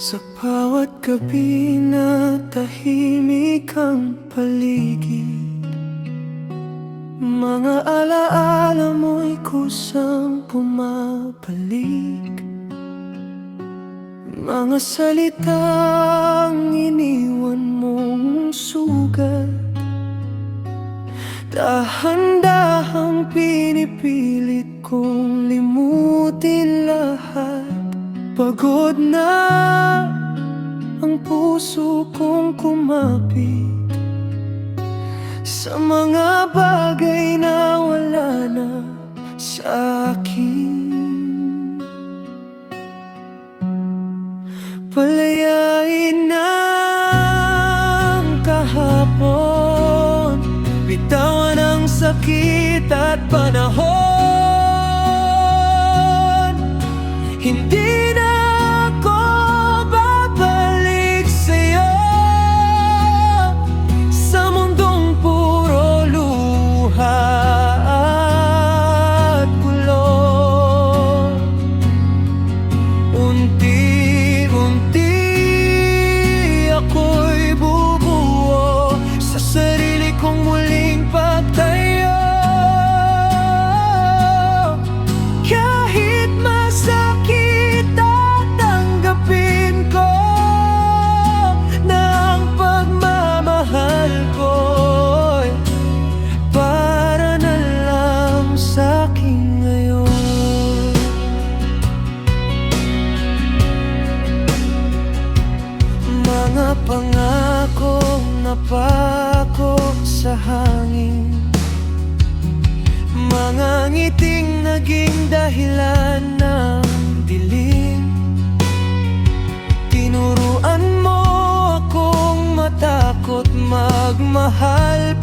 Sa bawat gabi na tahimik ang paligid, mga alaala mo'y kusang pumabalik. Mga salitang iniwan mong sugat, dahan-dahang pinipilit kong limutin lahat. Pagod na ang puso kong kumapit sa mga bagay na wala na sa akin. Palayain ng kahapon, bitawan ang sakit at panahon. Hindi na ako babalik sa'yo, sa mundong puro luha at gulo. Unti-unti ako'y bubuo sa sarili kong muling pagtayo. Kahit masakit at tanggapin ko na ang pagmamahal ko'y para na lang sa'kin ngayon. Mga pangakong napako sa hangin, mga ngiting naging dahilan ng dilim. Tinuruan mo akong matakot magmahal,